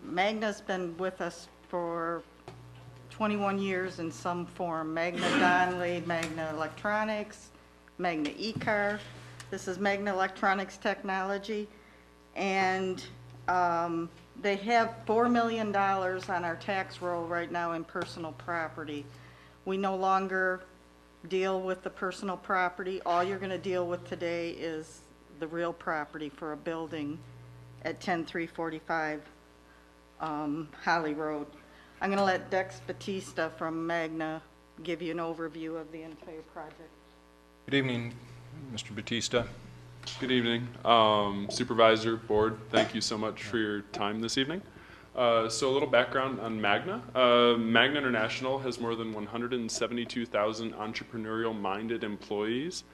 Magna's been with us for 21 years in some form. Magna Donnelly, Magna Electronics, Magna E-Car. This is Magna Electronics Technology. And they have $4 million on our tax roll right now in personal property. We no longer deal with the personal property. All you're going to deal with today is the real property for a building at 10345 Holly Road. I'm going to let Dex Batista from Magna give you an overview of the entire project. Good evening, Mr. Batista. Good evening, Supervisor, Board. Thank you so much for your time this evening. So a little background on Magna. Magna International has more than 172,000 entrepreneurial-minded employees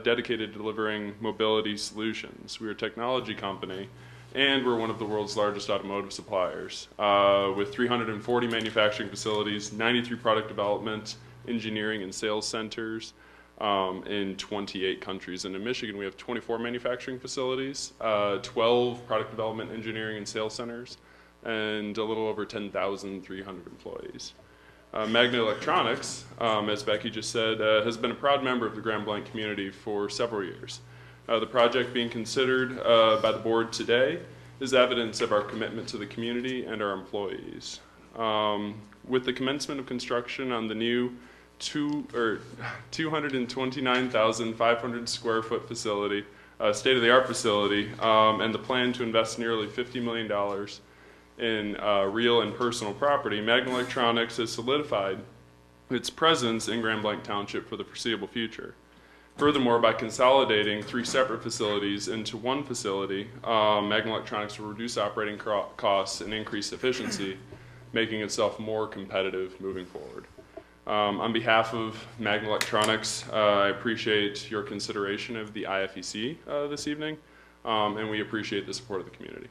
dedicated to delivering mobility solutions. We're a technology company, and we're one of the world's largest automotive suppliers, with 340 manufacturing facilities, 93 product development, engineering, and sales centers in 28 countries. And in Michigan, we have 24 manufacturing facilities, 12 product development, engineering, and sales centers, and a little over 10,300 employees. Magna Electronics, as Becky just said, has been a proud member of the Grand Blanc community for several years. The project being considered by the board today is evidence of our commitment to the community and our employees. With the commencement of construction on the new 229,500 square foot facility, state-of-the-art facility, and the plan to invest nearly $50 million in real and personal property, Magna Electronics has solidified its presence in Grand Blanc Township for the foreseeable future. Furthermore, by consolidating 3 separate facilities into one facility, Magna Electronics will reduce operating costs and increase efficiency, making itself more competitive moving forward. On behalf of Magna Electronics, I appreciate your consideration of the IFEC this evening, and we appreciate the support of the community.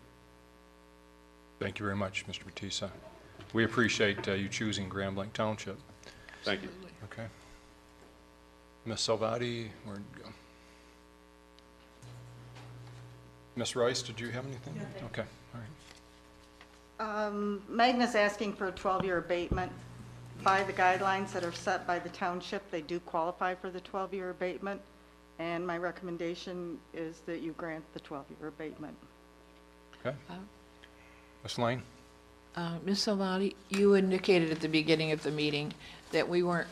Thank you very much, Mr. Batista. We appreciate you choosing Grand Blanc Township. Thank you. Okay. Ms. Salvati, where'd you go? Ms. Rice, did you have anything? Yeah, okay, all right. Magna's asking for a 12-year abatement. By the guidelines that are set by the township, they do qualify for the 12-year abatement, and my recommendation is that you grant the 12-year abatement. Okay. Ms. Lane? Ms. Salvati, you indicated at the beginning of the meeting that we weren't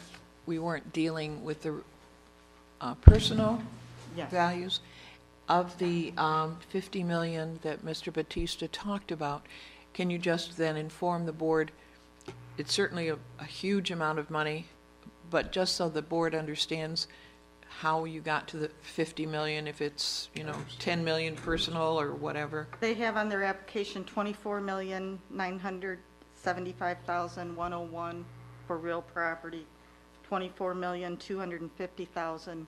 dealing with the personal Yes. values of the $50 million that Mr. Batista talked about. Can you just then inform the board? It's certainly a huge amount of money, but just so the board understands how you got to the $50 million, if it's, you know, 10 million personal or whatever. They have on their application $24,975,101 for real property, $24,250,000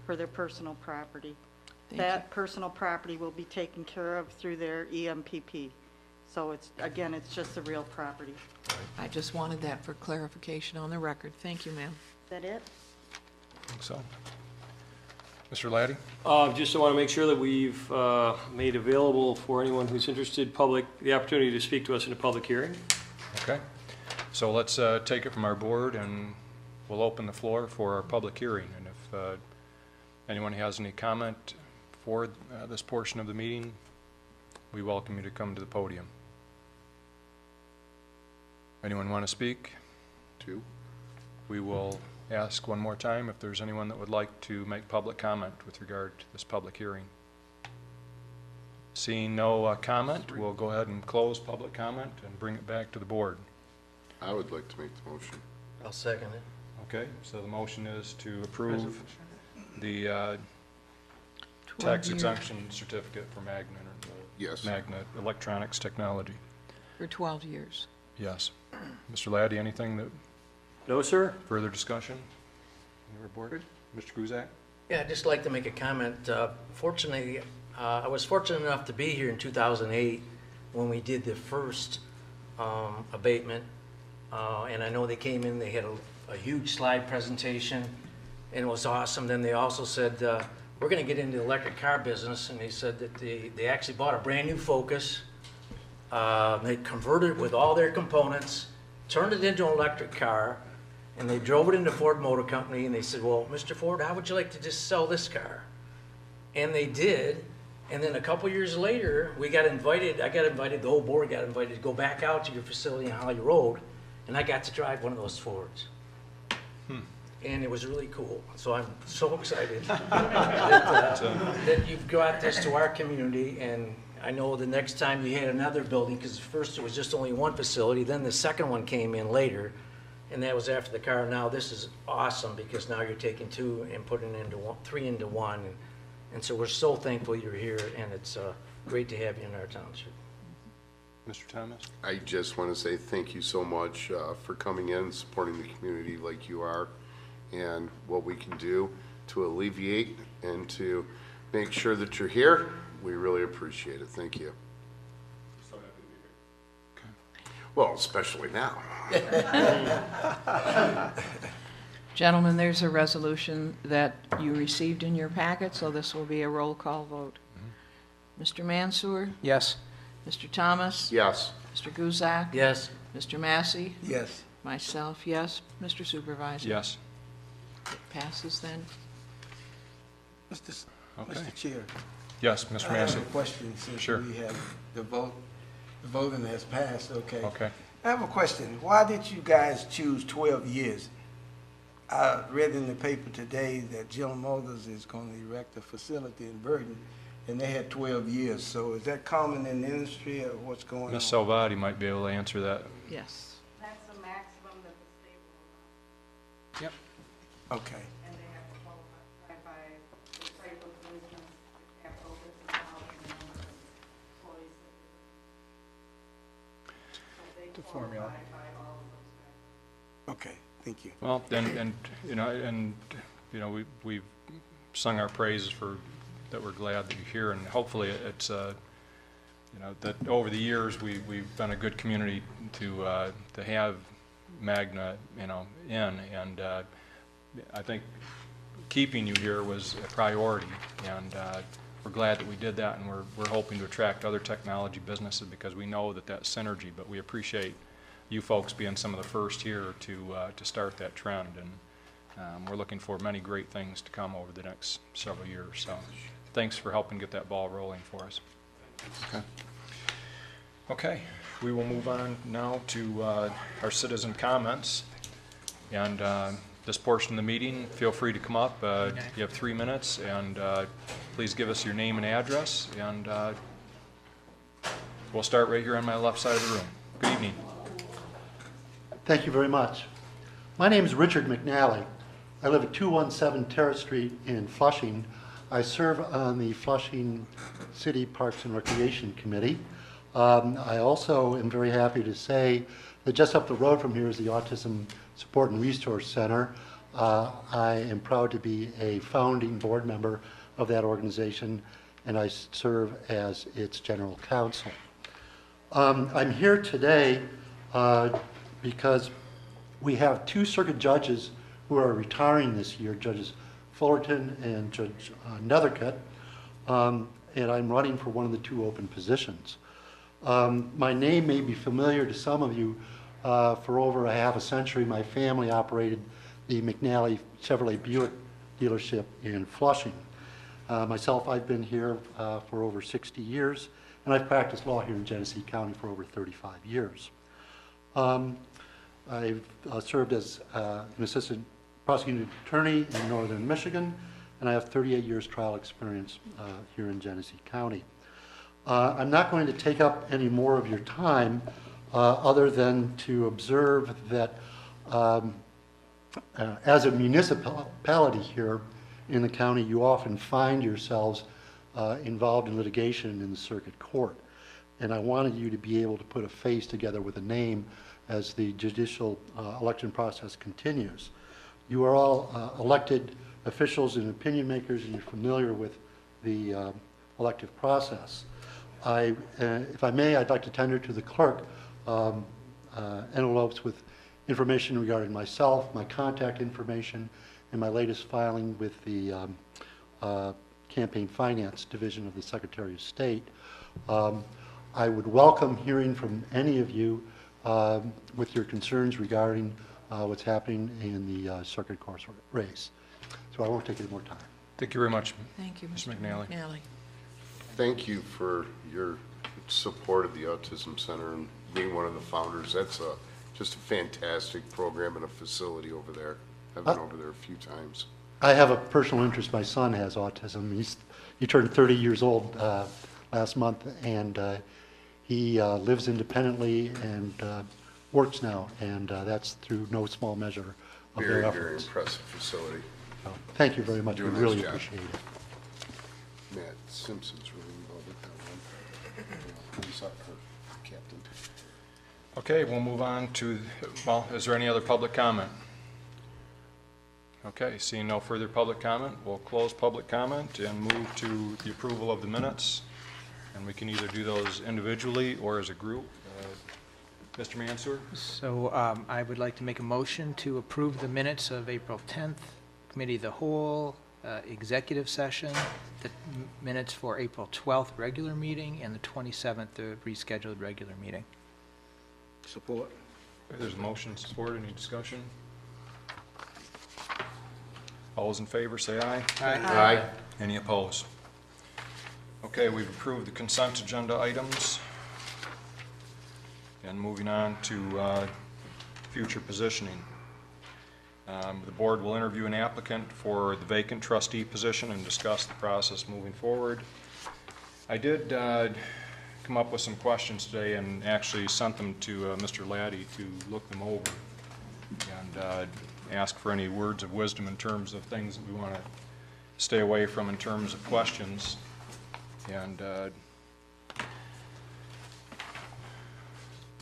for their personal property. That personal property will be taken care of through their EMPP. So it's, again, it's just the real property. I just wanted that for clarification on the record. Thank you, ma'am. Is that it? I think so. Mr. Laddie? Just want to make sure that we've made available for anyone who's interested the opportunity to speak to us in a public hearing. Okay. So let's take it from our board and we'll open the floor for our public hearing. And if anyone has any comment for this portion of the meeting, we welcome you to come to the podium. Anyone want to speak? Two. We will ask one more time if there's anyone that would like to make public comment with regard to this public hearing. Seeing no comment, we'll go ahead and close public comment and bring it back to the board. I would like to make the motion. I'll second it. Okay, so the motion is to approve the tax exemption certificate for Magna Electronics Technology. For 12 years. Yes. Mr. Laddie, anything that? No, sir. Further discussion? Your board? Mr. Guzak? Yeah, I'd just like to make a comment. Fortunately, I was fortunate enough to be here in 2008 when we did the first abatement. And I know they came in, they had a huge slide presentation, and it was awesome. Then they also said, we're going to get into the electric car business, and they said that they actually bought a brand new Focus They converted it with all their components, turned it into an electric car, and they drove it into Ford Motor Company, and they said, well, Mr. Ford, how would you like to just sell this car? And they did, and then a couple years later, I got invited, the whole board got invited to go back out to your facility on Holly Road, and I got to drive one of those Fords. And it was really cool. So I'm so excited that you've brought this to our community. And I know the next time you had another building, because first it was just only one facility, then the second one came in later, and that was after the car. Now this is awesome because now you're taking two and putting it into one, three into one. And so we're so thankful you're here, and it's great to have you in our township. Mr. Thomas? I just want to say thank you so much for coming in and supporting the community like you are, and what we can do to alleviate and to make sure that you're here. We really appreciate it. Thank you. So happy to be here. Well, especially now. Gentlemen, there's a resolution that you received in your packet, so this will be a roll call vote. Mr. Mansour? Yes. Mr. Thomas? Yes. Mr. Guzak? Yes. Mr. Massey? Yes. Myself, yes. Mr. Supervisor? Yes. It passes then. Mr. Okay. Mr. Chair. Yes, Mr. I have Massey? a question since Sure. we have the voting has passed, okay? Okay. I have a question. Why did you guys choose 12 years? I read in the paper today that General Motors is going to erect a facility in Burton, and they had 12 years. So is that common in the industry, or what's going on? Ms. Salvati might be able to answer that. Yes. That's the maximum that the state will Yep. Okay. allow, and they have to qualify by the type of business, the capital business model, and the number of employees. So they formula. qualify by all of those guys. Okay, thank you. Well, and we've sung our praises for that. We're glad that you're here, and hopefully it's that over the years we've been a good community to have Magna in, and I think keeping you here was a priority, and we're glad that we did that, and we're hoping to attract other technology businesses because we know that synergy. But we appreciate you folks being some of the first here to start that trend, and we're looking for many great things to come over the next several years. So thanks for helping get that ball rolling for us. Okay, we will move on now to our citizen comments, and this portion of the meeting, feel free to come up. You have 3 minutes, and please give us your name and address, and we'll start right here on my left side of the room. Good evening. Thank you very much. My name is Richard McNally. I live at 217 Terrace Street in Flushing. I serve on the Flushing City Parks and Recreation Committee. I also am very happy to say that just up the road from here is the Autism Support and Resource Center. I am proud to be a founding board member of that organization, and I serve as its general counsel. I'm here today because we have 2 circuit judges who are retiring this year, Judges Fullerton and Judge Nethercutt, and I'm running for one of the 2 open positions. My name may be familiar to some of you. For over a half a century, my family operated the McNally Chevrolet Buick dealership in Flushing. Myself, I've been here for over 60 years, and I've practiced law here in Genesee County for over 35 years. I've served as an assistant prosecuting attorney in northern Michigan, and I have 38 years trial experience here in Genesee County. I'm not going to take up any more of your time other than to observe that as a municipality here in the county, you often find yourselves involved in litigation in the circuit court. And I wanted you to be able to put a face together with a name as the judicial election process continues. You are all elected officials and opinion makers, and you're familiar with the elective process. If I may, I'd like to tender to the clerk envelopes with information regarding myself, my contact information, and my latest filing with the Campaign Finance Division of the Secretary of State. I would welcome hearing from any of you with your concerns regarding what's happening in the circuit course race. So I won't take any more time. Thank you very much. Thank you, Mr. Mr. McNally. McNally. Thank you for your support of the Autism Center and being one of the founders. That's just a fantastic program and a facility over there. I've been over there a few times. I have a personal interest. My son has autism. He turned 30 years old last month, and he lives independently and works now, and that's through no small measure of their Very, efforts. very impressive facility. So, thank you very much. We Doing a really nice job. appreciate it. Matt Simpson's really involved with that one. He's our captain. Okay, we'll move on to, well, is there any other public comment? Okay, seeing no further public comment, we'll close public comment and move to the approval of the minutes. And we can either do those individually or as a group. Mr. Mansour? So I would like to make a motion to approve the minutes of April 10th, Committee of the Whole, executive session, the minutes for April 12th, regular meeting, and the 27th, the rescheduled regular meeting. Support. There's a motion, support, any discussion? All those in favor, say aye. Aye. Any opposed? Okay, we've approved the consent agenda items. And moving on to future positioning. The board will interview an applicant for the vacant trustee position and discuss the process moving forward. I did come up with some questions today and actually sent them to Mr. Laddie to look them over and ask for any words of wisdom in terms of things that we want to stay away from in terms of questions. And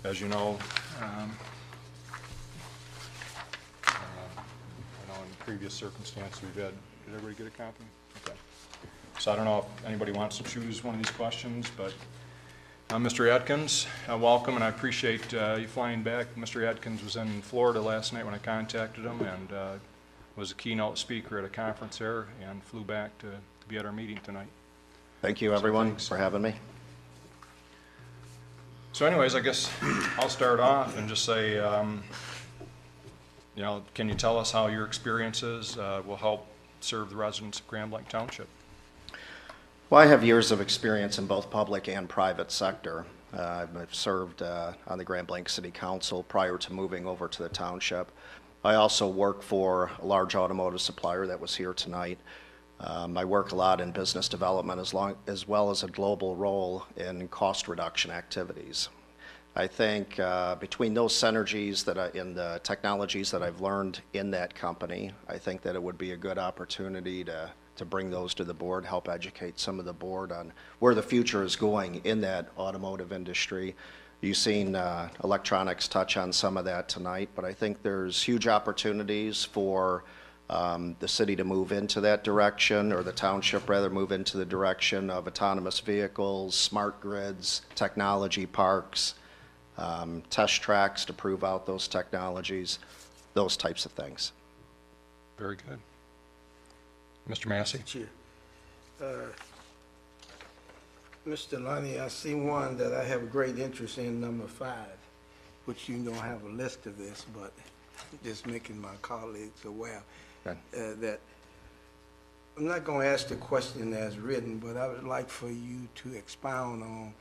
as you know, I know in previous circumstances we've had, did everybody get a copy? Okay. So I don't know if anybody wants to choose one of these questions, but Mr. Atkins, welcome, and I appreciate you flying back. Mr. Atkins was in Florida last night when I contacted him and was a keynote speaker at a conference there and flew back to be at our meeting tonight. Thank you, everyone, for having me. So anyways, I guess I'll start off and just say, you know, can you tell us how your experiences will help serve the residents of Grand Blanc Township? Well, I have years of experience in both public and private sector. I've served on the Grand Blanc City Council prior to moving over to the township. I also work for a large automotive supplier that was here tonight. I work a lot in business development as well as a global role in cost reduction activities. I think between those synergies in the technologies that I've learned in that company, I think that it would be a good opportunity to bring those to the board, help educate some of the board on where the future is going in that automotive industry. You've seen electronics touch on some of that tonight, but I think there's huge opportunities for the city to move into that direction, or the township rather move into the direction of autonomous vehicles, smart grids, technology parks, test tracks to prove out those technologies, those types of things. Very good. Mr. Massey? Chair. Mr. Lonnie, I see one that I have a great interest in, number 5, which you don't have a list of this, but just making my colleagues aware. Okay. That I'm not going to ask the question as written, but I would like for you to expound on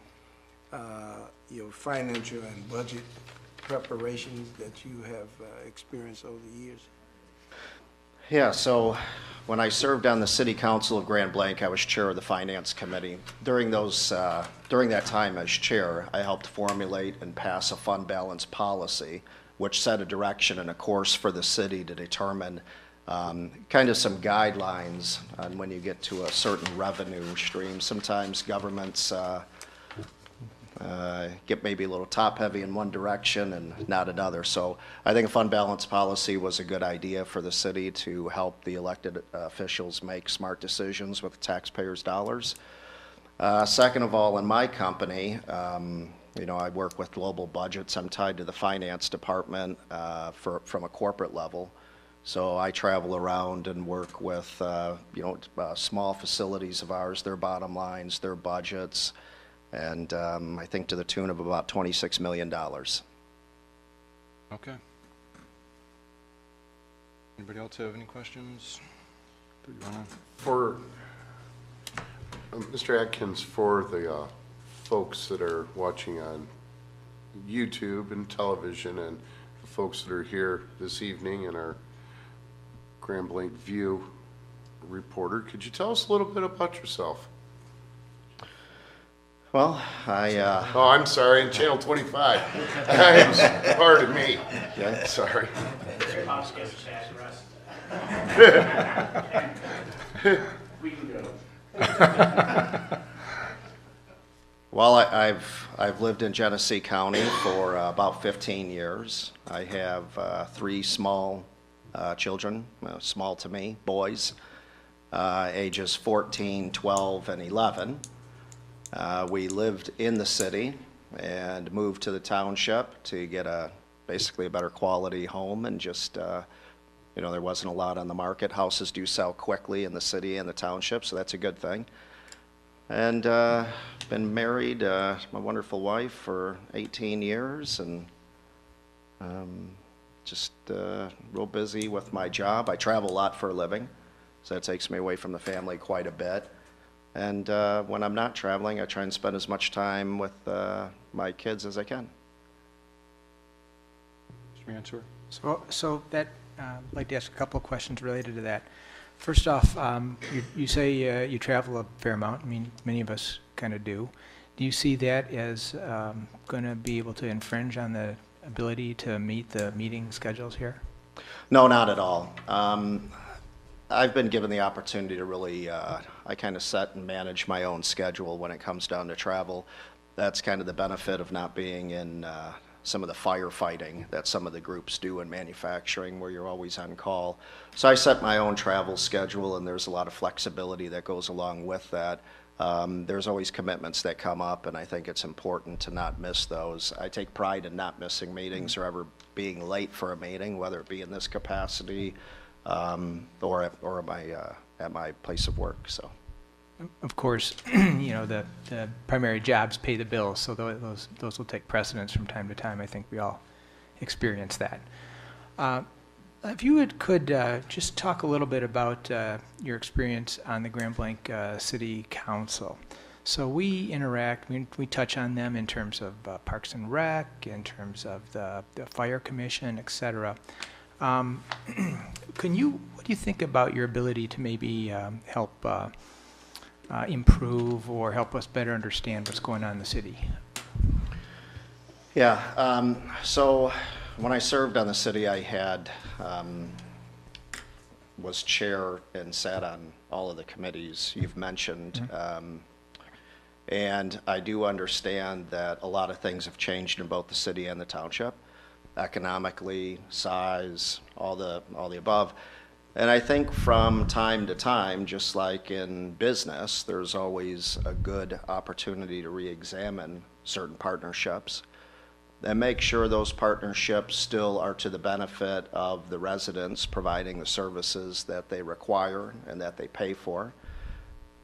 your financial and budget preparations that you have experienced over the years. Yeah, so when I served on the City Council of Grand Blanc, I was chair of the Finance Committee. During that time as chair, I helped formulate and pass a fund balance policy, which set a direction and a course for the city to determine kind of some guidelines on when you get to a certain revenue stream. Sometimes governments get maybe a little top-heavy in one direction and not another. So I think a fund balance policy was a good idea for the city to help the elected officials make smart decisions with taxpayers' dollars. Second of all, in my company, you know, I work with global budgets. I'm tied to the finance department from a corporate level. So I travel around and work with, you know, small facilities of ours, their bottom lines, their budgets, and I think to the tune of about $26 million. Okay. Anybody else have any questions? Do you wanna- For, Mr. Atkins, for the folks that are watching on YouTube and television and the folks that are here this evening and our Grand Blanc View reporter, could you tell us a little bit about yourself? Well, Oh, I'm sorry, Channel 25. Pardon me. yeah. Sorry. Well, I've lived in Genesee County for about 15 years. I have 3 small children, small to me, boys, ages 14, 12, and 11. We lived in the city and moved to the township to get basically a better quality home, and just, there wasn't a lot on the market. Houses do sell quickly in the city and the township, so that's a good thing. And been married to my wonderful wife for 18 years, and just real busy with my job. I travel a lot for a living, so that takes me away from the family quite a bit. And when I'm not traveling, I try and spend as much time with my kids as I can. Mr. Mansour? So that, I'd like to ask a couple of questions related to that. First off, you say you travel a fair amount. I mean, many of us kind of do. Do you see that as going to be able to infringe on the ability to meet the meeting schedules here? No, not at all. I've been given the opportunity to really, I kind of set and manage my own schedule when it comes down to travel. That's kind of the benefit of not being in some of the firefighting that some of the groups do in manufacturing, where you're always on call. So I set my own travel schedule, and there's a lot of flexibility that goes along with that. There's always commitments that come up, and I think it's important to not miss those. I take pride in not missing meetings or ever being late for a meeting, whether it be in this capacity or at my place of work. So, Of course, the primary jobs pay the bills, so those will take precedence from time to time. I think we all experience that. If you could just talk a little bit about your experience on the Grand Blanc City Council. So we interact, we touch on them in terms of Parks and Rec, in terms of the Fire Commission, et cetera. What do you think about your ability to maybe help improve or help us better understand what's going on in the city? Yeah, so when I served on the city, I was chair and sat on all of the committees you've mentioned. And I do understand that a lot of things have changed in both the city and the township, economically, size, all the above. And I think from time to time, just like in business, there's always a good opportunity to re-examine certain partnerships and make sure those partnerships still are to the benefit of the residents, providing the services that they require and that they pay for.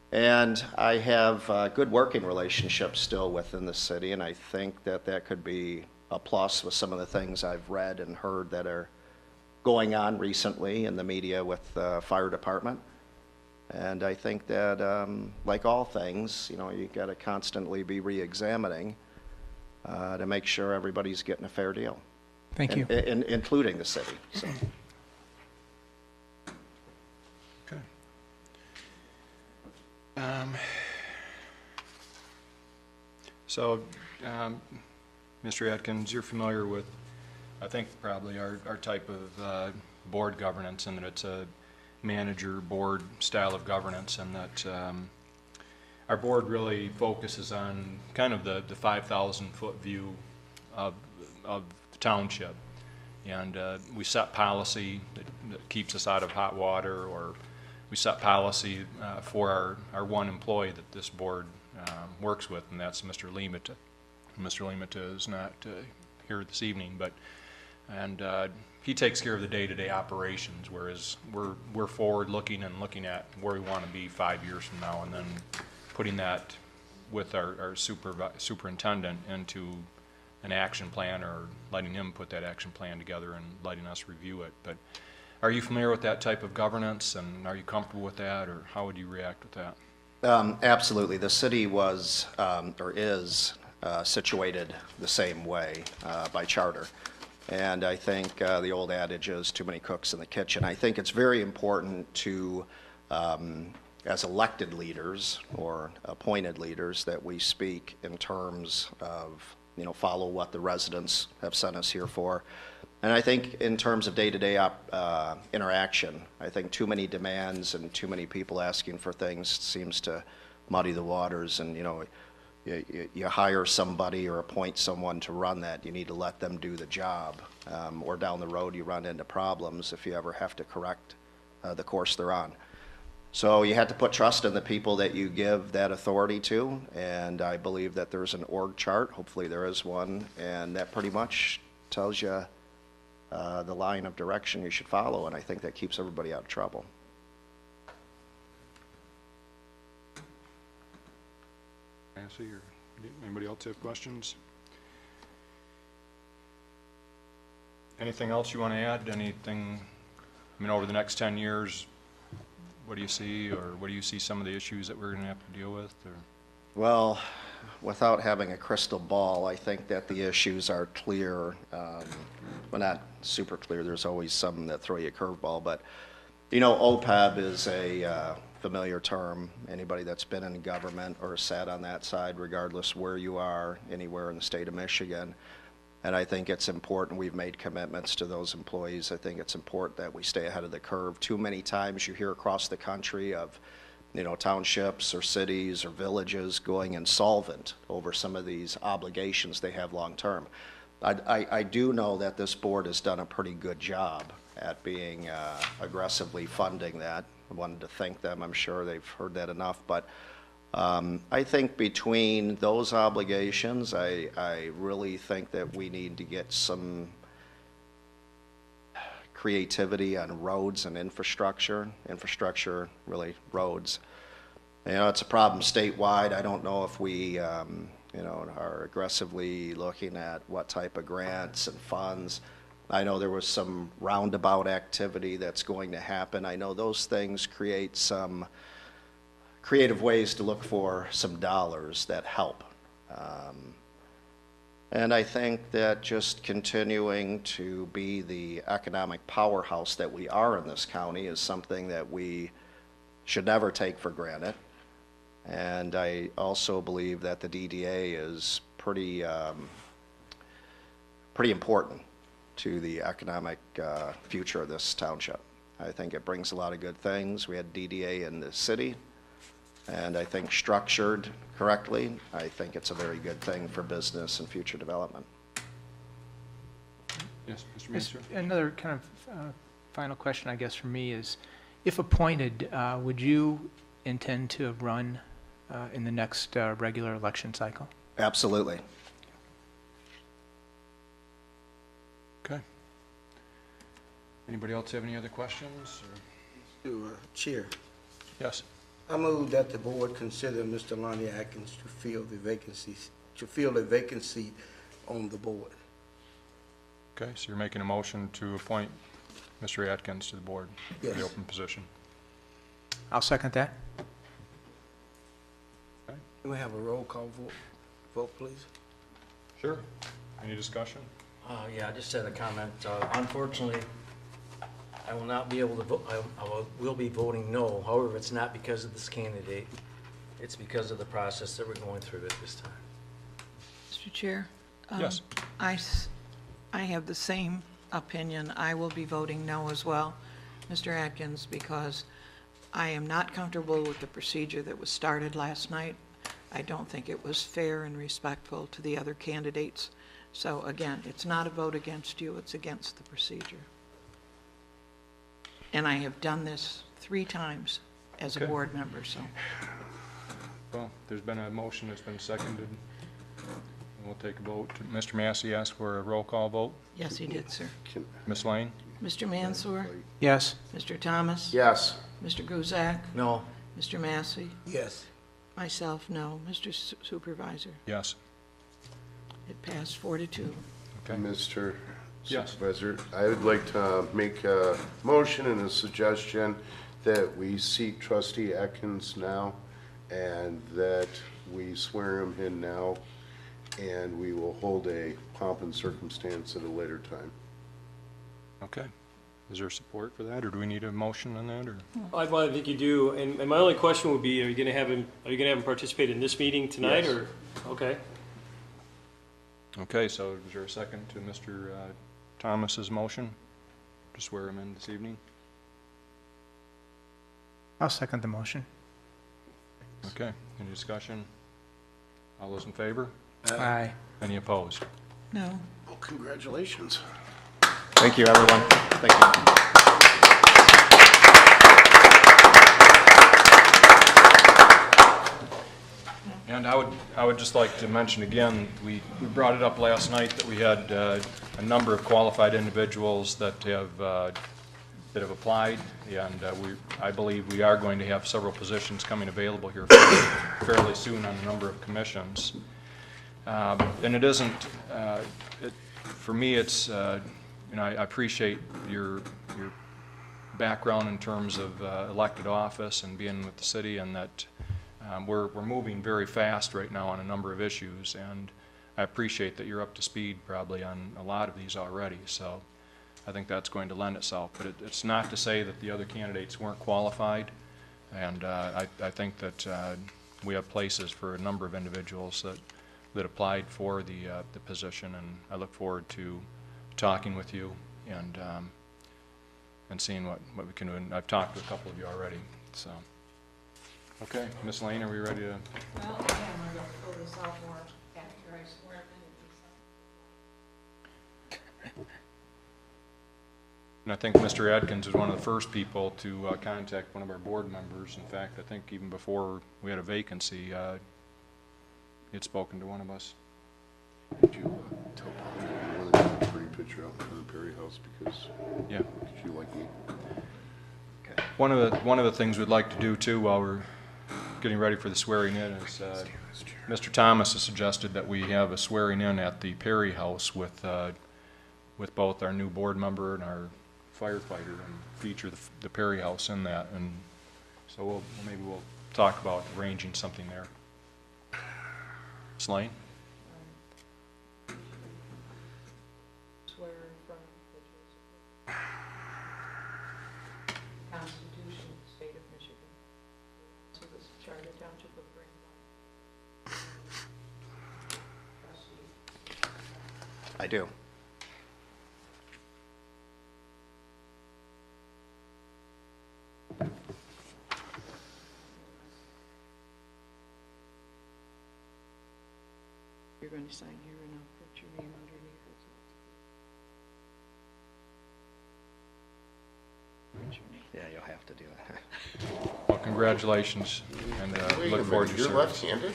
And I have good working relationships still within the city, and I think that could be a plus with some of the things I've read and heard that are going on recently in the media with the fire department. And I think that, like all things, you got to constantly be re-examining to make sure everybody's getting a fair deal. Thank you. Including the city. So. Okay. Mr. Atkins, you're familiar with, I think, probably our type of board governance, and that it's a manager board style of governance, and that our board really focuses on kind of the 5,000-foot view of the township. And we set policy that keeps us out of hot water, or we set policy for our one employee that this board works with, and that's Mr. Limita. Mr. Limita is not here this evening, and he takes care of the day-to-day operations, whereas we're forward-looking and looking at where we want to be 5 years from now, and then putting that with our superintendent into an action plan, or letting him put that action plan together and letting us review it. But are you familiar with that type of governance, and are you comfortable with that, or how would you react with that? Absolutely. The city was, or is, situated the same way by charter. And I think the old adage is too many cooks in the kitchen. I think it's very important to, as elected leaders or appointed leaders, that we speak in terms of, follow what the residents have sent us here for. And I think in terms of day-to-day interaction, I think too many demands and too many people asking for things seems to muddy the waters. And, you hire somebody or appoint someone to run that, you need to let them do the job. Or down the road, you run into problems if you ever have to correct the course they're on. So you have to put trust in the people that you give that authority to, and I believe that there's an org chart, hopefully there is one, and that pretty much tells you the line of direction you should follow, and I think that keeps everybody out of trouble. Nancy, or anybody else have questions? Anything else you want to add? Anything, over the next 10 years, what do you see, or what do you see some of the issues that we're going to have to deal with? Or? Well, without having a crystal ball, I think that the issues are clear. Well, not super clear. There's always some that throw you a curveball, but OPEB is a familiar term. Anybody that's been in government or sat on that side, regardless where you are, anywhere in the state of Michigan. And I think it's important we've made commitments to those employees. I think it's important that we stay ahead of the curve. Too many times you hear across the country of, townships or cities or villages going insolvent over some of these obligations they have long term. I do know that this board has done a pretty good job at being aggressively funding that. I wanted to thank them. I'm sure they've heard that enough. But I think between those obligations, I really think that we need to get some creativity on roads and infrastructure. Infrastructure, really, roads. It's a problem statewide. I don't know if we, are aggressively looking at what type of grants and funds. I know there was some roundabout activity that's going to happen. I know those things create some creative ways to look for some dollars that help. And I think that just continuing to be the economic powerhouse that we are in this county is something that we should never take for granted. And I also believe that the DDA is pretty important to the economic future of this township. I think it brings a lot of good things. We had DDA in the city, and I think structured correctly, I think it's a very good thing for business and future development. Yes, Mr. Minister? Another kind of final question, I guess, for me is, if appointed, would you intend to run in the next regular election cycle? Absolutely. Okay. Anybody else have any other questions? Or? Chair, Yes. I move that the board consider Mr. Lonnie Atkins to fill a vacancy on the board. Okay, so you're making a motion to appoint Mr. Atkins to the board for Yes. the open position. I'll second that. Okay. Can we have a roll call vote, please? Sure. Any discussion? Yeah, I just had a comment. Unfortunately, I will not be able to vote, I will be voting no. However, it's not because of this candidate. It's because of the process that we're going through at this time. Mr. Chair? Yes. I have the same opinion. I will be voting no as well, Mr. Atkins, because I am not comfortable with the procedure that was started last night. I don't think it was fair and respectful to the other candidates. So again, it's not a vote against you, it's against the procedure. And I have done this 3 times as a Okay. board member, so. Well, there's been a motion that's been seconded. We'll take a vote. Mr. Massey asked for a roll call vote. Yes, he did, sir. Ms. Lane? Mr. Mansour? Yes. Mr. Thomas? Yes. Mr. Guzak? No, Mr. Massey? Yes. Myself, no. Mr. Supervisor, Yes. it passed 4-2. Okay. Mr. Yes. Supervisor, I would like to make a motion and a suggestion that we seat Trustee Atkins now and that we swear him in now, and we will hold a pomp and circumstance at a later time. Okay. Is there support for that, or do we need a motion on that, or? I think you do, and my only question would be, are you gonna have him participate in this meeting tonight, Yes. or? Okay. Okay, so is there a second to Mr. Thomas's motion to swear him in this evening? I'll second the motion. Okay, any discussion? All those in favor? Aye. Any opposed? No. Well, congratulations. Thank you, everyone. Thank you. And I would just like to mention again, we brought it up last night that we had a number of qualified individuals that have applied, and I believe we are going to have several positions coming available here fairly soon on a number of commissions. And it isn't, for me, it's, I appreciate your background in terms of elected office and being with the city, and that we're moving very fast right now on a number of issues, and I appreciate that you're up to speed probably on a lot of these already, so I think that's going to lend itself. But it's not to say that the other candidates weren't qualified, and I think that we have places for a number of individuals that applied for the position, and I look forward to talking with you and seeing what we can do. And I've talked to a couple of you already, so. Okay, Ms. Lane, are we ready to? Well, yeah, I'm going to pull this out more after I swear him in. And I think Mr. Adkins was one of the first people to contact one of our board members. In fact, I think even before we had a vacancy, he had spoken to one of us. Did you tell Paul you wanted to have a pretty picture out in front of Perry House because you like me? Okay. One of the things we'd like to do too while we're getting ready for the swearing in is Mr. Thomas has suggested that we have a swearing in at the Perry House with both our new board member and our firefighter, and feature the Perry House in that. And so maybe we'll talk about arranging something there. Ms. Lane? Swear in front of the Constitution of the State of Michigan, to the Charter Township of Blanc. I do. You're going to sign here and I'll put your name underneath it. Yeah, you'll have to do that. Well, congratulations, and Wait a look forward to minute, your you're service. left-handed?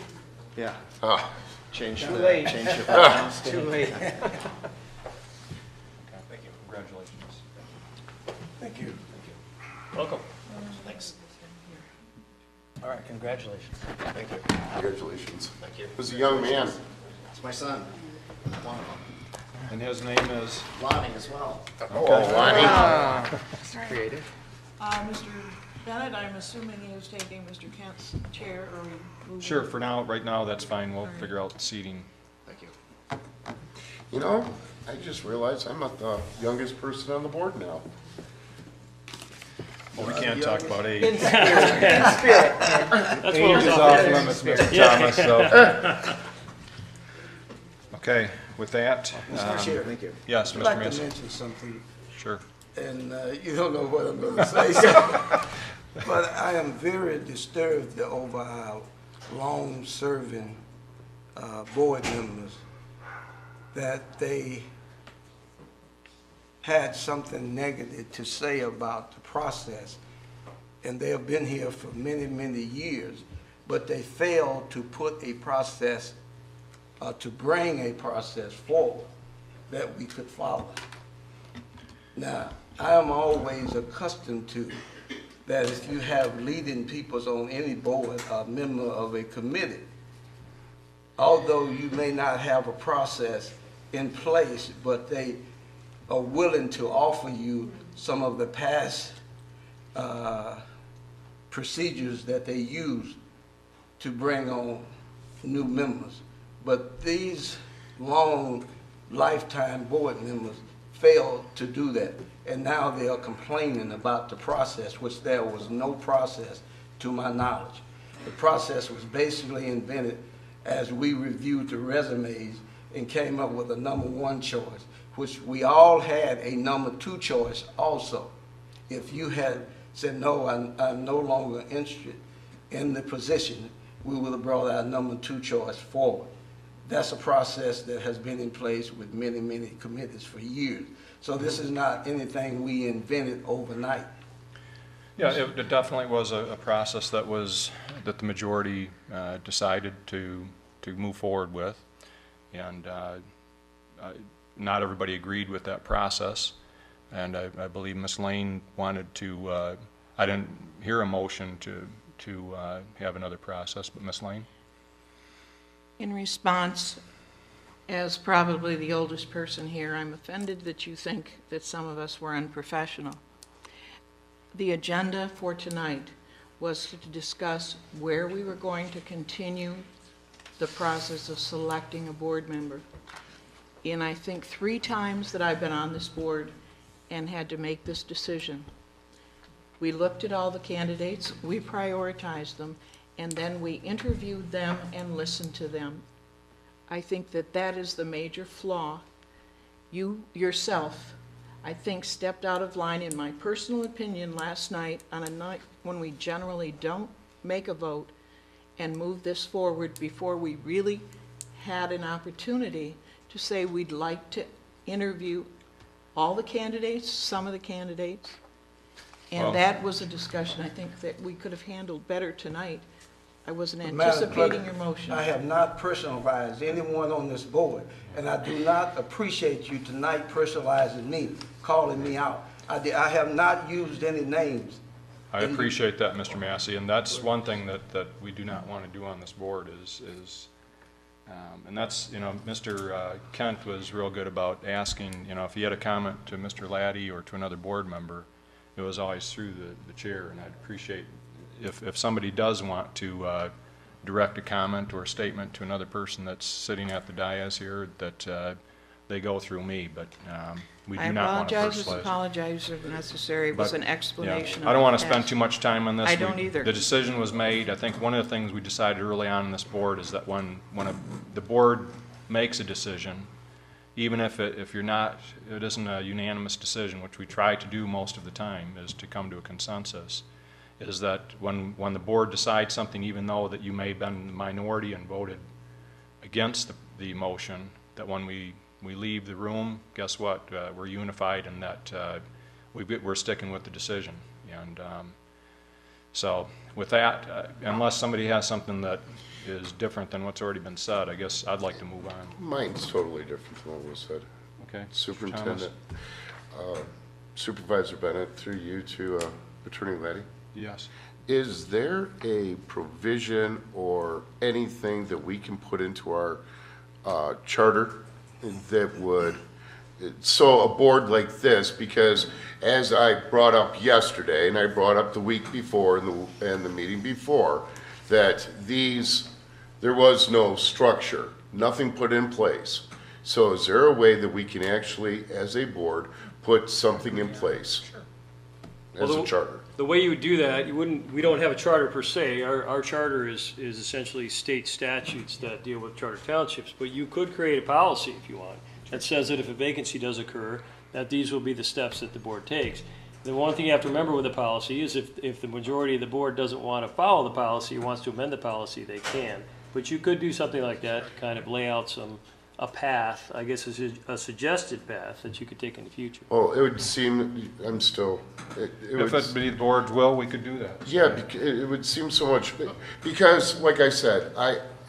Yeah. Ah, Change Too the late. change the pronouns. Too late. Thank you. Congratulations. Thank you. Welcome. Thanks. All right, congratulations. Thank you. congratulations. Thank you. Was a young man. It's my son. One of them. And his name is? Lonnie as well. Oh, Lonnie. That's creative. Mr. Bennett, I'm assuming he is taking Mr. Kent's chair, or we move? Sure, for now, right now, that's fine. We'll figure out the seating. Thank you. You know, I just realized I'm not the youngest person on the board now. Well, we can't talk about age. That's what Age was is off off there. limits, Mr. Thomas, so. Okay, with that. Mr. Chair. Thank you. Yes, I'd Mr. like to Mason. mention something, Sure. and you don't know what I'm going to say, so. But I am very disturbed over our long-serving board members, that they had something negative to say about the process. And they have been here for many, many years, but they failed to put a process, to bring a process forward that we could follow. Now, I am always accustomed to that if you have leading peoples on any board, a member of a committee, although you may not have a process in place, but they are willing to offer you some of the past procedures that they use to bring on new members. But these long lifetime board members failed to do that. And now they are complaining about the process, which there was no process to my knowledge. The process was basically invented as we reviewed the resumes and came up with a number one choice, which we all had a number two choice also. If you had said, no, I'm no longer interested in the position, we would have brought our number two choice forward. That's a process that has been in place with many, many committees for years. So this is not anything we invented overnight. Yeah, it definitely was a process that the majority decided to move forward with, and not everybody agreed with that process. And I believe Ms. Lane wanted to. I didn't hear a motion to have another process, but Ms. Lane. In response, as probably the oldest person here, I'm offended that you think that some of us were unprofessional. The agenda for tonight was to discuss where we were going to continue the process of selecting a board member. In I think 3 times that I've been on this board and had to make this decision, we looked at all the candidates, we prioritized them, and then we interviewed them and listened to them. I think that that is the major flaw. You yourself, I think, stepped out of line, in my personal opinion, last night on a night when we generally don't make a vote and move this forward before we really had an opportunity to say we'd like to interview all the candidates, some of the candidates. And Well, that was a discussion I think that we could have handled better tonight. I wasn't Madam Clerk, anticipating your motion. I have not personalized anyone on this board, and I do not appreciate you tonight personalizing me, calling me out. I have not used any names. I appreciate that, Mr. Massey, and that's one thing that we do not want to do on this board is and that's, Mr. Kent was real good about asking, if he had a comment to Mr. Laddie or to another board member, it was always through the chair, and I'd appreciate if somebody does want to direct a comment or a statement to another person that's sitting at the dais here, that they go through me, but we do not want to personalize. Apologize if necessary. It was But, an explanation. yeah, I don't want to of the spend past. too much time on this. I don't either. The decision was made. I think one of the things we decided early on in this board is that when the board makes a decision, even if it isn't a unanimous decision, which we try to do most of the time, is to come to a consensus, is that when the board decides something, even though that you may have been in the minority and voted against the motion, that when we leave the room, guess what? We're unified in that we're sticking with the decision. And so with that, unless somebody has something that is different than what's already been said, I guess I'd like to move on. Mine's totally different from what was said. Okay. Superintendent, Supervisor Bennett, through you to Attorney Laddie. Yes. Is there a provision or anything that we can put into our charter that would, so a board like this, because as I brought up yesterday, and I brought up the week before and the meeting before, that there was no structure, nothing put in place. So is there a way that we can actually, as a board, put something in place as a charter? The way you would do that, we don't have a charter per se. Our charter is essentially state statutes that deal with charter townships, but you could create a policy if you want that says that if a vacancy does occur, that these will be the steps that the board takes. The one thing you have to remember with the policy is if the majority of the board doesn't want to follow the policy, wants to amend the policy, they can. But you could do something like that, kind of lay out a path, I guess a suggested path that you could take in the future. Well, it would seem, I'm still, If it'd be the board's will, we could do that. yeah, it would seem so much, because, like I said,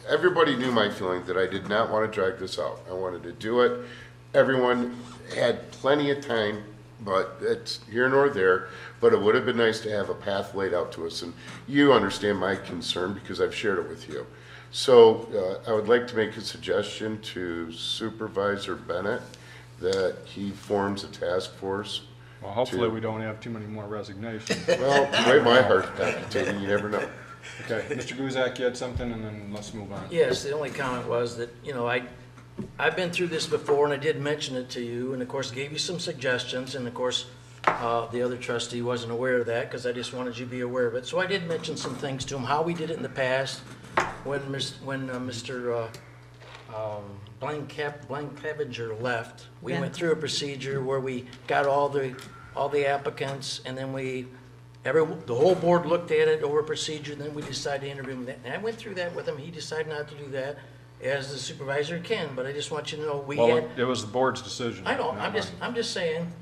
everybody knew my feeling that I did not want to drag this out. I wanted to do it. Everyone had plenty of time But it's here nor there, but it would have been nice to have a path laid out to us, and you understand my concern because I've shared it with you. So I would like to make a suggestion to Supervisor Bennett that he forms a task force. Well, hopefully we don't have too many more resignations. Well, the way my heart's palpitating, you never know. Okay, Mr. Guzak, you had something, and then let's move on. Yes, the only comment was that, you know, I've been through this before, and I did mention it to you, and of course gave you some suggestions, and of course the other trustee wasn't aware of that, because I just wanted you to be aware of it. So I did mention some things to him, how we did it in the past, when Mr. Blanc Clevenger left. We went through a procedure where we got all the applicants, and then the whole board looked at it over a procedure, and then we decided to interview him. And I went through that with him. He decided not to do that, as the supervisor can, but I just want you to know Well, it was the board's decision. I know, not I'm just saying,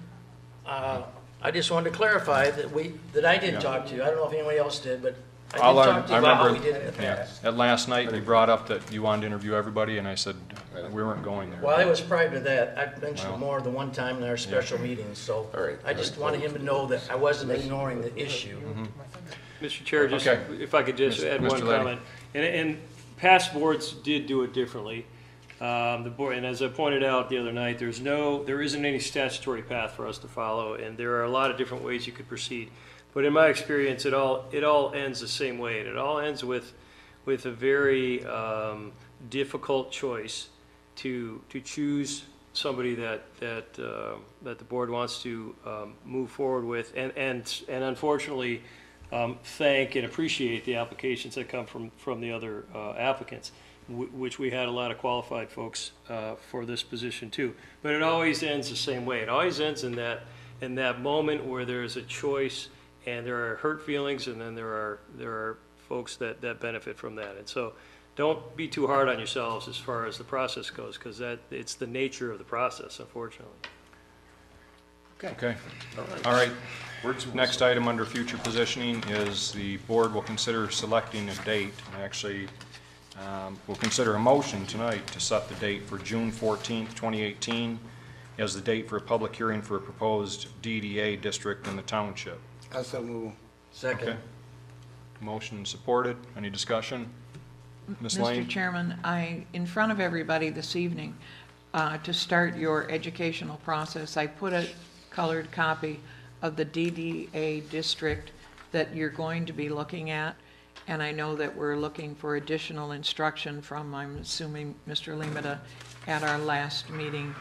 I just wanted to clarify that I did talk to you. I don't know if anybody else did, but I did talk to you about how we did it in the past. At last night, you brought up that you wanted to interview everybody, and I said we weren't going there. Well, it was prior to that. I mentioned it more than one time in our special meetings, so All right, I just wanted him to know that I wasn't ignoring the issue. Mr. Chair, just Okay. if I could just Mr. add one Leddy. comment. And past boards did do it differently. The board, and as I pointed out the other night, there isn't any statutory path for us to follow, and there are a lot of different ways you could proceed. But in my experience, it all ends the same way. And it all ends with a very difficult choice to choose somebody that the board wants to move forward with, and unfortunately thank and appreciate the applications that come from the other applicants, which we had a lot of qualified folks for this position too. But it always ends the same way. It always ends in that moment where there's a choice, and there are hurt feelings, and then there are folks that benefit from that. And so don't be too hard on yourselves as far as the process goes, because it's the nature of the process, unfortunately. Okay. All right. Next item under future positioning is the board will consider selecting a date. Actually, we'll consider a motion tonight to set the date for June 14th, 2018 as the date for a public hearing for a proposed DDA district in the township. I so move. Second. Okay. Motion supported. Any discussion? Ms. Lane? Mr. Chairman, in front of everybody this evening, to start your educational process, I put a colored copy of the DDA district that you're going to be looking at, and I know that we're looking for additional instruction from, I'm assuming, Mr. Limita at our last meeting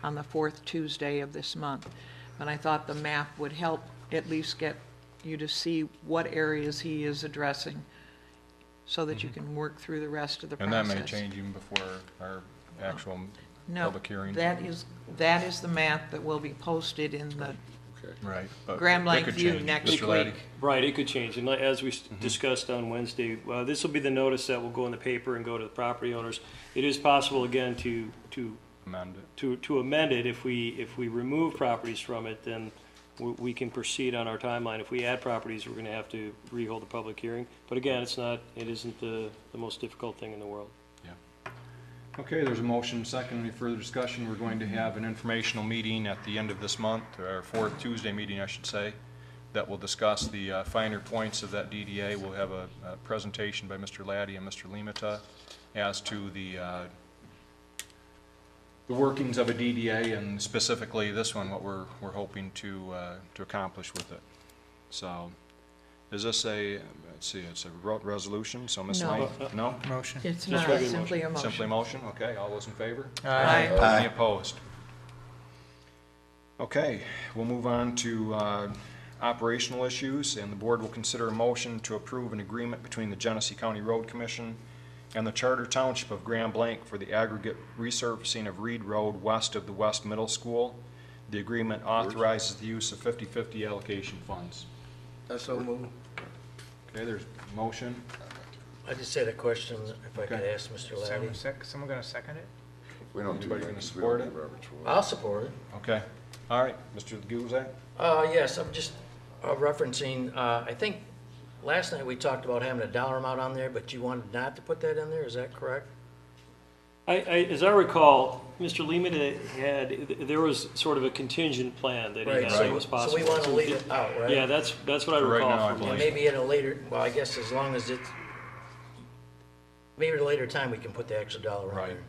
on the 4th Tuesday of this month. But I thought the map would help at least get you to see what areas he is addressing, so that you can work through the rest of the And process. that may change even before our actual No, public hearing. that is the map that will be posted in the Right. but Grand it Blanc could View change. next Mr. Laddie? week. Right, it could change, and as we discussed on Wednesday, this will be the notice that will go in the paper and go to the property owners. It is possible, again, to Amend it. to amend it. If we remove properties from it, then we can proceed on our timeline. If we add properties, we're going to have to rehold the public hearing. But again, it isn't the most difficult thing in the world. Yeah. Okay, there's a motion, second. Any further discussion? We're going to have an informational meeting at the end of this month, or 4th Tuesday meeting, I should say, that will discuss the finer points of that DDA. We'll have a presentation by Mr. Laddie and Mr. Limita as to the workings of a DDA, and specifically this one, what we're hoping to accomplish with it. So, is this a, let's see, it's a resolution, so Ms. No. Lane? No? Motion. It's Just not, regular simply a motion. Simply motion, okay, all those in favor? Aye. Any opposed? Okay, we'll move on to operational issues, and the board will consider a motion to approve an agreement between the Genesee County Road Commission and the Charter Township of Grand Blanc for the aggregate resurfacing of Reed Road west of the West Middle School. The agreement authorizes the use of 50/50 allocation funds. I so move. Okay, there's a motion. I just had a question, if I could Okay. ask Mr. Laddie. Someone going to second it? We don't do Anybody that gonna 'cause we support don't it? do Robert's rules. I'll support it. Okay, all right, Mr. Guzak? Yes, I'm just referencing, I think last night we talked about having a dollar amount on there, but you wanted not to put that in there, is that correct? As I recall, Mr. Lehman there was sort of a contingent plan that he Right, had so that was possible. so we want to leave it out, right? Yeah, that's what I For right recall now, I from believe. And last. maybe at a later, well, I guess as long as it's, maybe at a later time, we can put the extra dollar on Right. there.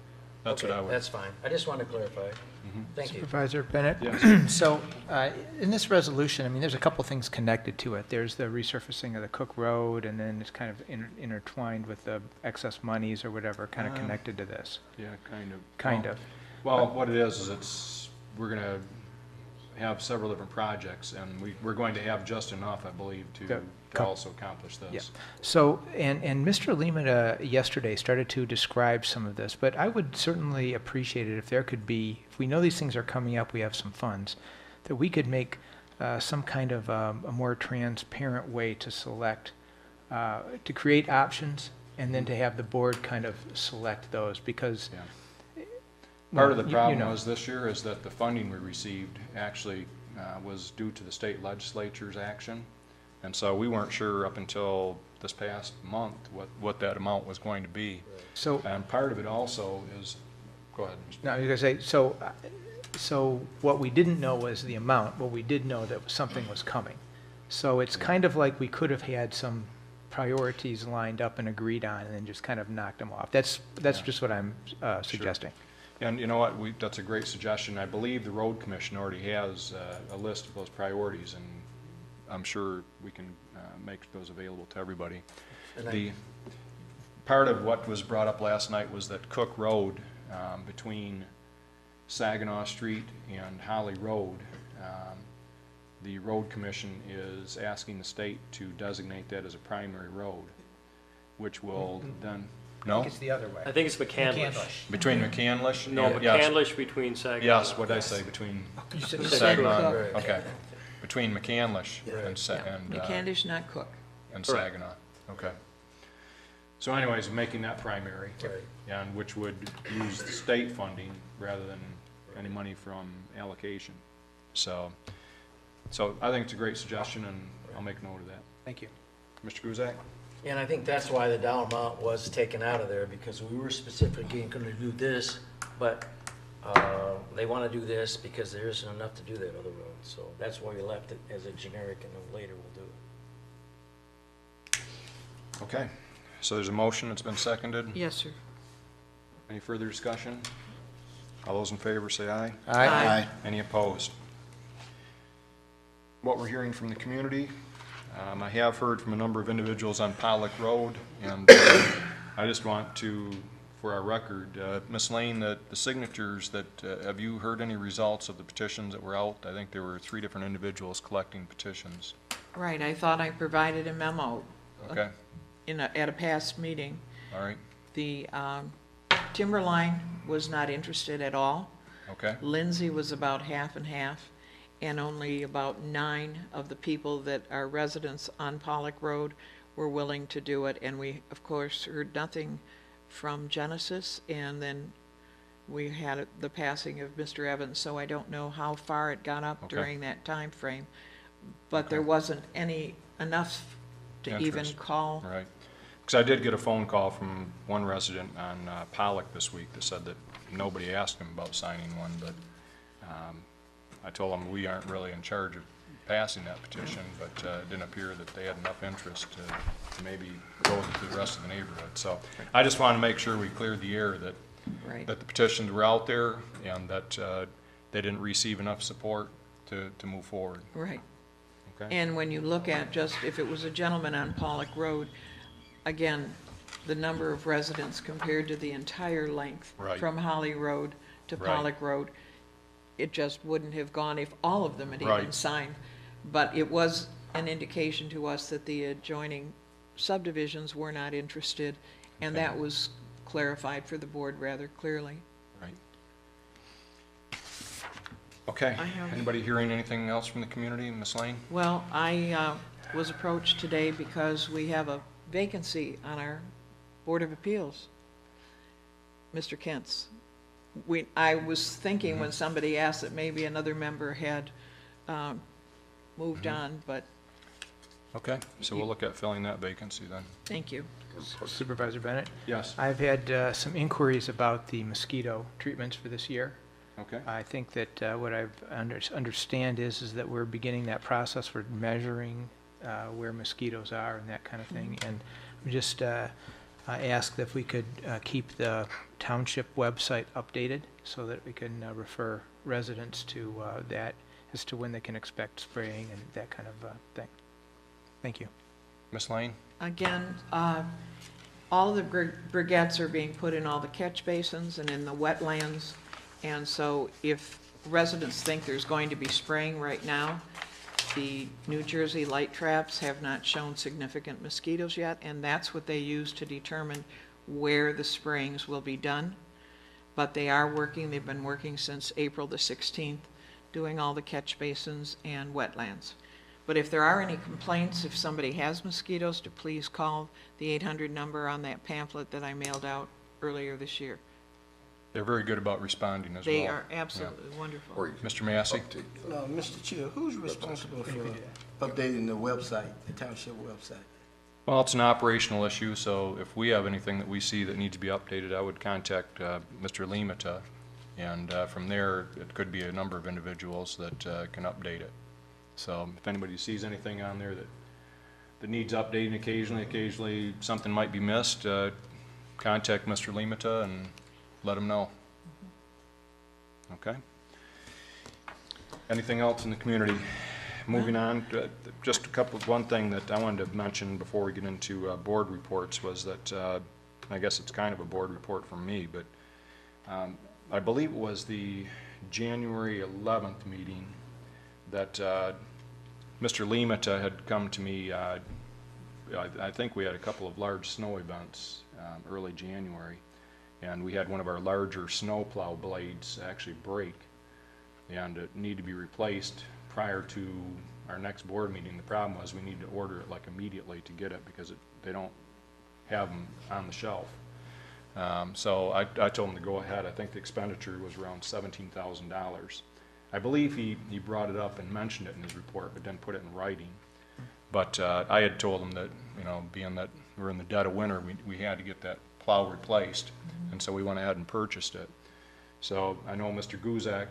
That's Okay, what I would. that's fine. I just want to clarify. Thank you. Supervisor Bennett? Yes. So, in this resolution, I mean, there's a couple things connected to it. There's the resurfacing of the Cook Road, and then it's kind of intertwined with the excess monies or whatever, kind of connected to this. Yeah, kind of. Kind of. Well, what it is we're going to have several different projects, and we're going to have just enough, I believe, to also accomplish this. Yeah. So, and Mr. Lehman yesterday started to describe some of this, but I would certainly appreciate it if there could be, if we know these things are coming up, we have some funds, that we could make some kind of a more transparent way to select, to create options, and then to have the board kind of select those, because Yeah. Part of the you problem know. was this year is that the funding we received actually was due to the state legislature's action. And so we weren't sure up until this past month what that amount was going to be. So, And part of it also is, go ahead, Mr. no, I was going to say, so what we didn't know was the amount. What we did know that something was coming. So it's kind of like we could have had some priorities lined up and agreed on, and then just kind of knocked them off. That's just what I'm suggesting. And you know what, that's a great suggestion. I believe the road commission already has a list of those priorities, and I'm sure we can make those available to everybody. The part of what was brought up last night was that Cook Road between Saginaw Street and Holly Road, the road commission is asking the state to designate that as a primary road, which will then, I no? think it's the other way. I think it's McCandlish. Between McCandlish? No, and- yes. McCandlish between Saginaw. Yes, what did I say, between You said Saginaw, Cook. okay. Between McCandlish and McCandish, not Cook. and Correct. Saginaw, okay. So anyways, making that primary, Right. and which would use the state funding rather than any money from allocation. So I think it's a great suggestion, and I'll make note of that. Thank you. Mr. Guzak? And I think that's why the dollar amount was taken out of there, because we were specifically going to do this, but they want to do this because there isn't enough to do that other road. So that's why we left it as a generic, and then later we'll do it. Okay, so there's a motion, it's been seconded. Yes, sir. Any further discussion? All those in favor say aye. Aye. Any opposed? What we're hearing from the community, I have heard from a number of individuals on Pollock Road, and I just want to, for our record, Ms. Lane, the signatures that, have you heard any results of the petitions that were out? I think there were 3 different individuals collecting petitions. Right, I thought I provided a memo Okay, at a past meeting. all right, The Timberline was not interested at all. okay, Lindsay was about half and half, and only about 9 of the people that are residents on Pollock Road were willing to do it. And we, of course, heard nothing from Genesis, and then we had the passing of Mr. Evans, so I don't know how far it got up Okay. during that time frame. But Okay. there wasn't enough to even Interest. call. all right. Because I did get a phone call from one resident on Pollock this week that said that nobody asked him about signing one, but I told them we aren't really in charge of passing that petition, but it didn't appear that they had enough interest to maybe go to the rest of the neighborhood. So I just want to make sure we cleared the air that Right. that the petitions were out there and that they didn't receive enough support to move forward. Right. Okay? And when you look at just, if it was a gentleman on Pollock Road, again, the number of residents compared to the entire length Right. from Holly Road to Right. Pollock Road, it just wouldn't have gone if all of them had even Right. signed. But it was an indication to us that the adjoining subdivisions were not interested, and Okay. that was clarified for the board rather clearly. Right. Okay. I have- Anybody hearing anything else from the community? Ms. Lane? Well, I was approached today because we have a vacancy on our Board of Appeals. Mr. Kent's. I was thinking when somebody asked that maybe another member had moved on, but Okay, so we'll look at filling that vacancy then. Thank you. Supervisor Bennett? Yes. I've had some inquiries about the mosquito treatments for this year. Okay. I think that what I've understand is that we're beginning that process for measuring where mosquitoes are and that kind of thing. And we just asked if we could keep the township website updated so that we can refer residents to that as to when they can expect spraying and that kind of thing. Thank you. Ms. Lane? Again, all the briquettes are being put in all the catch basins and in the wetlands. And so if residents think there's going to be spraying right now, the New Jersey light traps have not shown significant mosquitoes yet, and that's what they use to determine where the sprayings will be done. But they are working, they've been working since April the 16th, doing all the catch basins and wetlands. But if there are any complaints, if somebody has mosquitoes, to please call the 800 number on that pamphlet that I mailed out earlier this year. They're very good about responding as well. They are absolutely wonderful. Or you can Mr. Massey? update Mr. Chair, who's responsible for updating the website, the township website? Well, it's an operational issue, so if we have anything that we see that needs to be updated, I would contact Mr. Limata, and from there, it could be a number of individuals that can update it. So if anybody sees anything on there that needs updating occasionally something might be missed, contact Mr. Limata and let him know. Okay? Anything else in the community? Moving on, just one thing that I wanted to mention before we get into board reports was that, I guess it's kind of a board report from me, but I believe it was the January 11th meeting that Mr. Limata had come to me. I think we had a couple of large snow events early January, and we had one of our larger snowplow blades actually break, and it needed to be replaced prior to our next board meeting. The problem was we needed to order it like immediately to get it because they don't have them on the shelf. So I told him to go ahead. I think the expenditure was around $17,000. I believe he brought it up and mentioned it in his report, but didn't put it in writing. But I had told him that, you know, being that we're in the dead of winter, we had to get that plow replaced, and so we went ahead and purchased it. So I know Mr. Guzak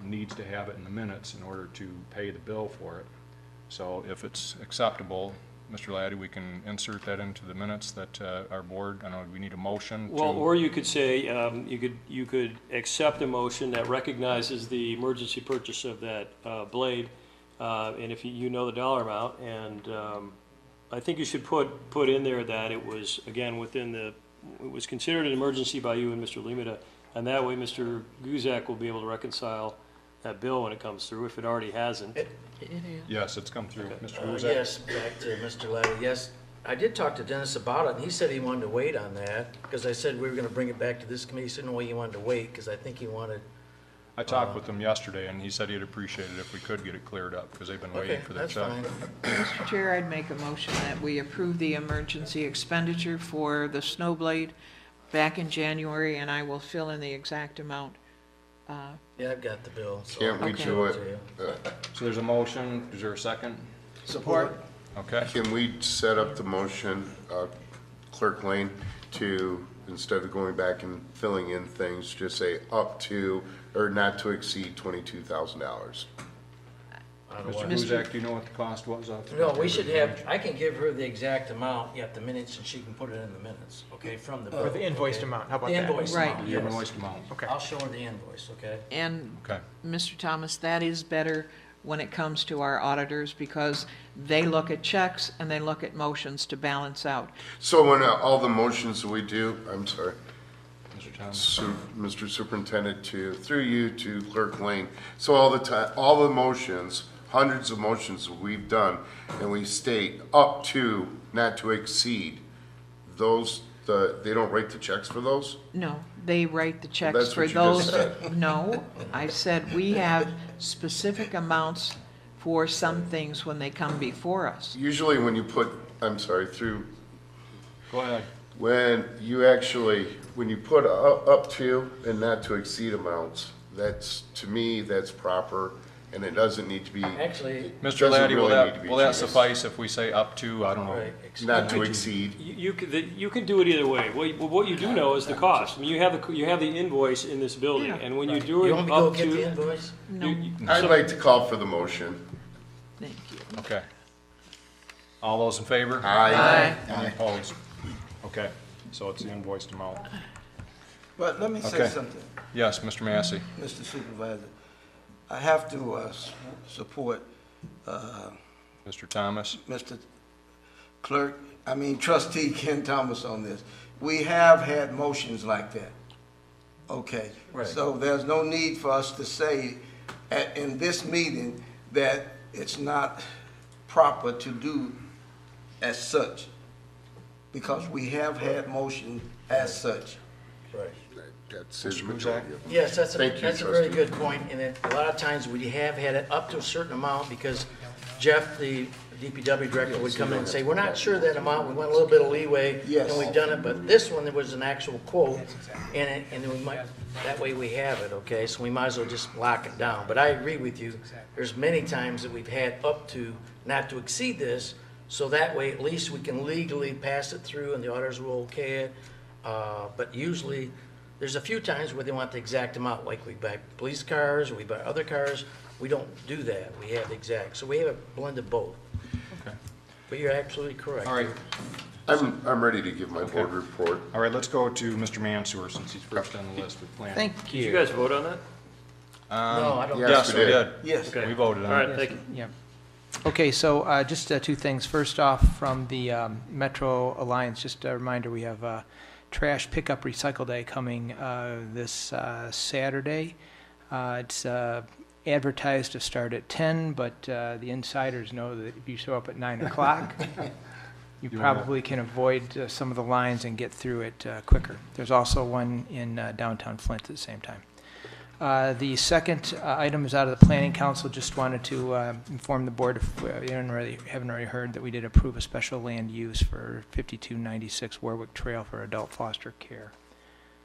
needs to have it in the minutes in order to pay the bill for it. So if it's acceptable, Mr. Laddie, we can insert that into the minutes that our board, I don't know, we need a motion to... Well, or you could say, you could accept a motion that recognizes the emergency purchase of that blade, and if you know the dollar amount, and I think you should put in there that it was, again, it was considered an emergency by you and Mr. Limita, and that way Mr. Guzak will be able to reconcile that bill when it comes through, if it already hasn't. It is. Yes, it's come through. Mr. Guzak? Yes, back to Mr. Laddie. Yes, I did talk to Dennis about it, and he said he wanted to wait on that, because I said we were going to bring it back to this committee. He said, no, he wanted to wait, because I think he wanted... I talked with him yesterday, and he said he'd appreciate it if we could get it cleared up, because they've been waiting for that check. Mr. Chair, I'd make a motion that we approve the emergency expenditure for the snow blade back in January, and I will fill in the exact amount. Yeah, I've got the bill. So Can't we Okay. do it? So there's a motion. Is there a second? Support. Okay. Can we set up the motion, Clerk Lane, to, instead of going back and filling in things, just say up to, or not to exceed $22,000? Mr. Guzak, do you know what the cost was of? No, we should have, I can give her the exact amount, the minutes, and she can put it in the minutes, okay, from the bill. For the invoiced okay? amount, how about The that? invoice Right. amount, The yes. invoiced amount. Okay. I'll show her the invoice, okay? And, Okay. Mr. Thomas, that is better when it comes to our auditors, because they look at checks and they look at motions to balance out. So when all the motions that we do, I'm sorry, Mr. Thomas. Mr. Superintendent, through you to Clerk Lane, so all the motions, hundreds of motions that we've done, and we state up to, not to exceed, those, they don't write the checks for those? No, they write the checks That's for what you just those. No, I said we have specific amounts for some things when they come before us. Usually when you put, I'm sorry, Go ahead. when you put up to and not to exceed amounts, that's, to me, that's proper. and it doesn't need to be. Actually, Mr. doesn't Laddie, really need to be will that changed. suffice if we say up to, I don't know? right. Not to exceed. You can do it either way. What you do know is the cost. I mean, you have the invoice in this building, and when you do You it want me to go up get the to, invoice? No, I'd like to call for the motion. thank you. Okay. All those in favor? Aye. Any opposed? Okay, so it's the invoiced amount. But let me say Okay. something, Yes, Mr. Massey? Mr. Supervisor. I have to support Mr. Thomas? Mr. Trustee Ken Thomas on this. We have had motions like that. Okay? Right. So there's no need for us to say in this meeting that it's not proper to do as such, because we have had motion as such. Right. That's his Mr. majority. Buzak? Yes, that's Thank you, a very trustee. good point, and a lot of times we have had it up to a certain amount, because Jeff, the DPW director, would come in and say, we're not sure that amount, we want a little bit of leeway, Yes. and we've done it, but this one, there was an actual quote, and we might, that way we have it, okay, so we might as well just lock it down. But I agree with you, there's many times that we've had up to, not to exceed this, so that way at least we can legally pass it through and the auditors will okay it. But usually, there's a few times where they want the exact amount, like we buy police cars, or we buy other cars. We don't do that. We have the exact. So we have a blend of both. Okay. But you're absolutely correct. All right, I'm ready to give my board report. all right, let's go to Mr. Mansour, since he's first on the list with planning. Thank did you. you guys vote on that? No, I don't. Yes, Yes, we we did. did. Yes. Okay. We voted All on it. right, thank you. Yeah. Okay, so just two things. First off, from the Metro Alliance, just a reminder, we have Trash Pickup Recycle Day coming this Saturday. It's advertised to start at 10, but the insiders know that if you show up at 9 o'clock, you probably can avoid some of the lines and get through it quicker. There's also one in downtown Flint at the same time. The second item is out of the Planning Council. Just wanted to inform the board, if you haven't already heard, that we did approve a special land use for 5296 Warwick Trail for adult foster care.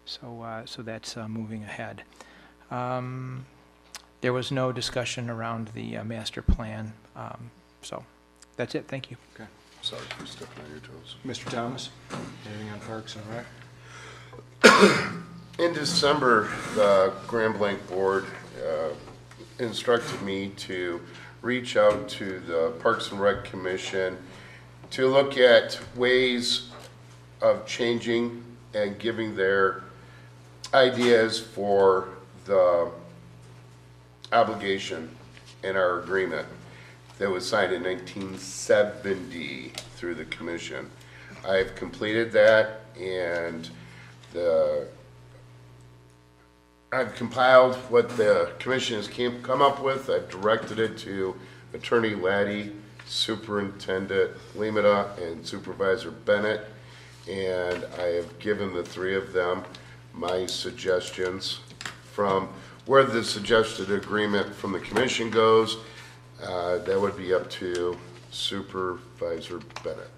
So that's moving ahead. There was no discussion around the master plan. So that's it. Thank you. Okay. Sorry for stepping on your toes. Mr. Thomas, anything on Parks and Rec? In December, the Grand Blanc Board instructed me to reach out to the Parks and Rec Commission to look at ways of changing and giving their ideas for the obligation in our agreement that was signed in 1970 through the commission. I've completed that, and I've compiled what the commission has come up with. I've directed it to Attorney Laddie, Superintendent Limita, and Supervisor Bennett, and I have given the three of them my suggestions from where the suggested agreement from the commission goes. That would be up to Supervisor Bennett.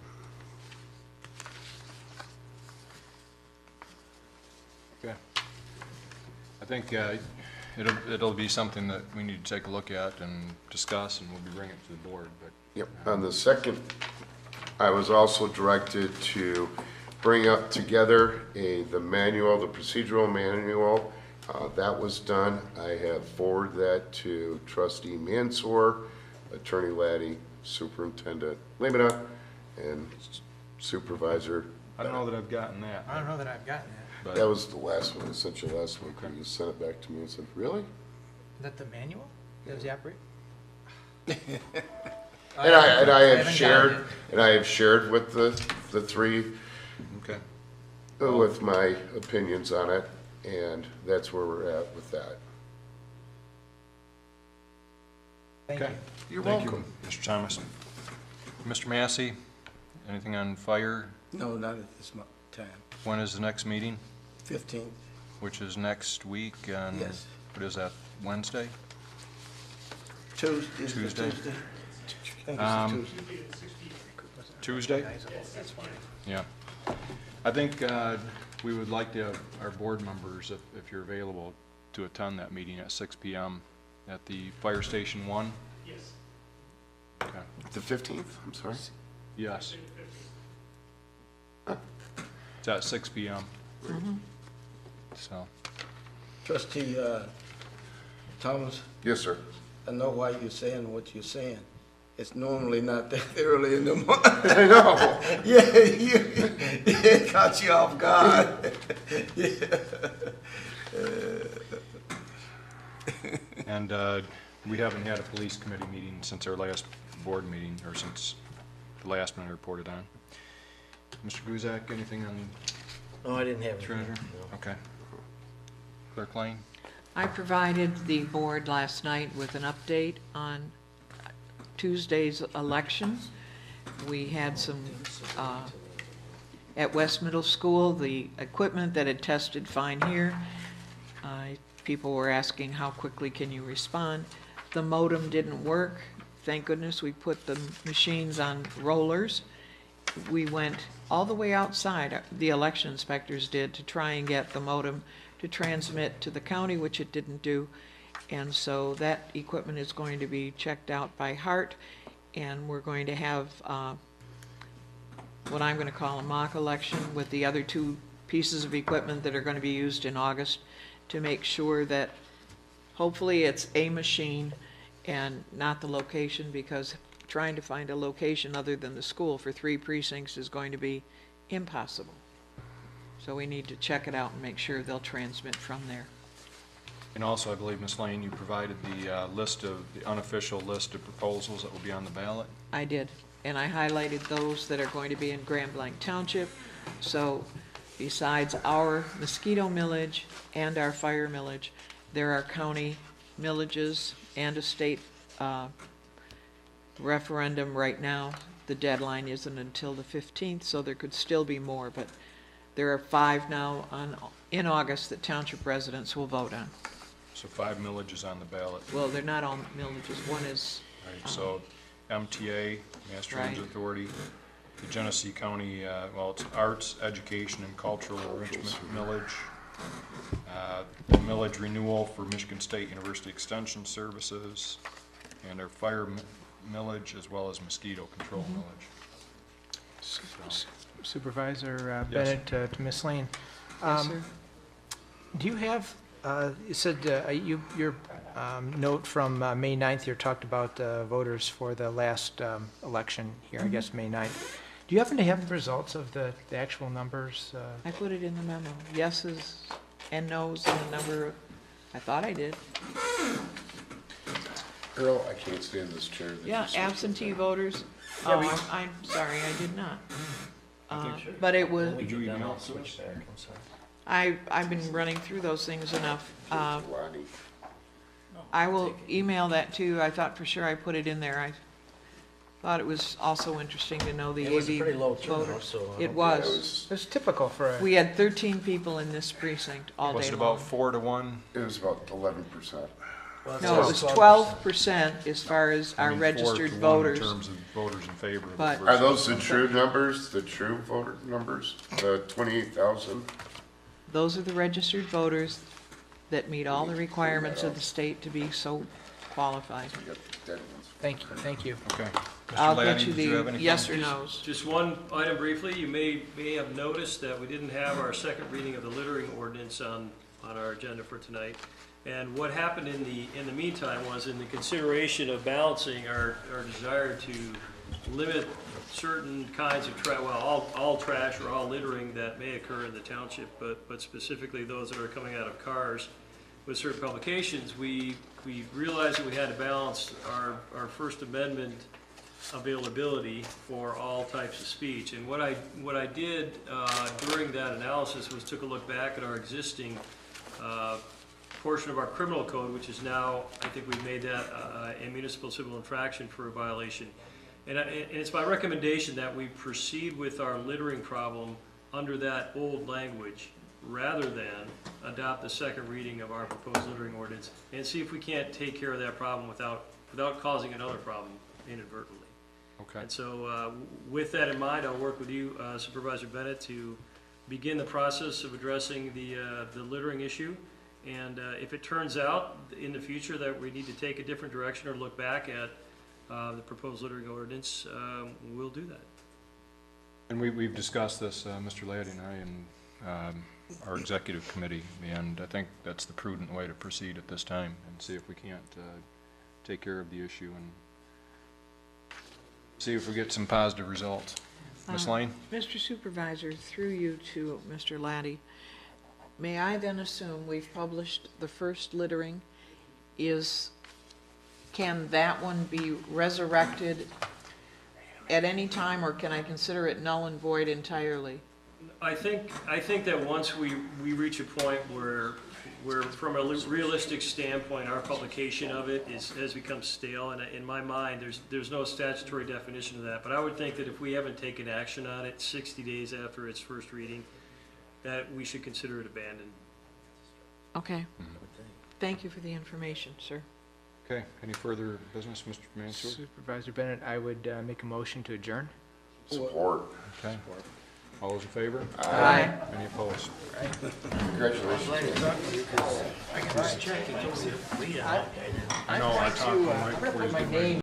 Okay. I think it'll be something that we need to take a look at and discuss, and we'll be bringing it to the board, but. Yep. On the second, I was also directed to bring up together the manual, the procedural manual. That was done. I have forwarded that to Trustee Mansour, Attorney Laddie, Superintendent Limita, and Supervisor. I don't know that I've gotten that. I don't know that I've gotten that. But That was the last one, I sent you last week. You sent it back to me and said, really? Is that the manual? That was the operate? And I have haven't shared, gotten and I have shared with the three, Okay. with my opinions on it, and that's where we're at with that. Thank Okay. you. You're Thank welcome. you, Mr. Thomas. Mr. Massey, anything on fire? No, not at this time. When is the next meeting? 15th, Which is next week on? Yes. What is that, Wednesday? Tuesday. Is it Tuesday. Tuesday? I think Um, it's Tuesday? Yeah. I think we would like to have our board members, if you're available, to attend that meeting at 6 PM at the Fire Station 1? Yes. Okay. The 15th, I'm sorry? Yes. It's at 6 p.m. So, Trustee Thomas, Yes, sir. I know why you're saying what you're saying. It's normally not that early in the morning. I know. Yeah, it caught you off guard. and we haven't had a police committee meeting since our last board meeting, or since the last one I reported on. Mr. Guzak, anything on No, I didn't have anything. treasurer? No. Okay. Clerk Lane? I provided the board last night with an update on Tuesday's election. We had some, at West Middle School, the equipment that had tested fine here. People were asking how quickly can you respond. The modem didn't work. Thank goodness we put the machines on rollers. We went all the way outside, the election inspectors did, to try and get the modem to transmit to the county, which it didn't do. And so that equipment is going to be checked out by Hart, and we're going to have what I'm going to call a mock election with the other two pieces of equipment that are going to be used in August to make sure that hopefully it's a machine and not the location, because trying to find a location other than the school for 3 precincts is going to be impossible. So we need to check it out and make sure they'll transmit from there. And also, I believe, Ms. Lane, you provided the list of, the unofficial list of proposals that will be on the ballot. I did, and I highlighted those that are going to be in Grand Blanc Township. So besides our mosquito millage and our fire millage, there are county millages and a state referendum right now. The deadline isn't until the 15th, so there could still be more, but there are 5 now in August that township residents will vote on. So 5 millages on the ballot. Well, they're not all millages. One is, Right, so MTA, Mass Transit Right. Authority, the Genesee County, well, it's Arts, Education, and Cultural Enrichment millage, the millage renewal for Michigan State University Extension Services, and our fire millage, as well as mosquito control millage. Supervisor Yes. Bennett, to Ms. Lane. yes, sir. Do you have, you said your note from May 9th, you talked about voters for the last election here, I guess, May 9th. Do you happen to have the results of the actual numbers? I put it in the memo. Yeses and nos and the number, I thought I did. Earl, I can't stand this chair. that Yeah, you sit absentee in. voters. Yeah, Oh, I'm sorry, I did not. But it was, Did you email I'll it to switch us? back, I'm sorry. I've been running through those things enough. Lonnie. I will email that to you. I thought for sure I put it in there. I thought it was also interesting to know the It was a AV pretty low turnout, voters. so. It It was. was, It's typical for a, We had 13 people in this precinct all Was day it long. about 4 to 1? it was about 11%. Well, No, it was 12% as far as I our mean, 4 registered to 1 voters. In terms of voters in favor. of it But- Are versus- those the true numbers, the true voter numbers, the 28,000? Those are the registered voters that meet all the requirements of the state to be so qualified. You got the dead ones. thank you. Okay. Mr. I'll Lanning, get you did you have the anything? yes or no's. Just one item briefly, you may have noticed that we didn't have our second reading of the littering ordinance on our agenda for tonight. And what happened in the meantime was, in the consideration of balancing our desire to limit certain kinds of trash, well, all trash or all littering that may occur in the township, but specifically those that are coming out of cars with certain publications, we realized that we had to balance our First Amendment availability for all types of speech. And what I did during that analysis was took a look back at our existing portion of our criminal code, which is now, I think we've made that a municipal civil infraction for a violation. And it's my recommendation that we proceed with our littering problem under that old language, rather than adopt the second reading of our proposed littering ordinance, and see if we can't take care of that problem without causing another problem inadvertently. Okay. And so, with that in mind, I'll work with you, Supervisor Bennett, to begin the process of addressing the littering issue. And if it turns out in the future that we need to take a different direction or look back at the proposed littering ordinance, we'll do that. And we've discussed this, Mr. Laddie and I, and our executive committee, and I think that's the prudent way to proceed at this time, and see if we can't take care of the issue and see if we get some positive results. Ms. Lane? Mr. Supervisor, through you to Mr. Laddie, may I then assume we've published the first littering? Can that one be resurrected at any time, or can I consider it null and void entirely? I think that once we reach a point where from a realistic standpoint, our publication of it has become stale, and in my mind, there's no statutory definition of that. But I would think that if we haven't taken action on it 60 days after its first reading, that we should consider it abandoned. Okay. Thank you for the information, sir. Okay, any further business, Mr. Mansur? Supervisor Bennett, I would make a motion to adjourn. Support. Okay. All those in favor? Aye. Any opposed? Congratulations. I know, I talked to him right before he was getting ready.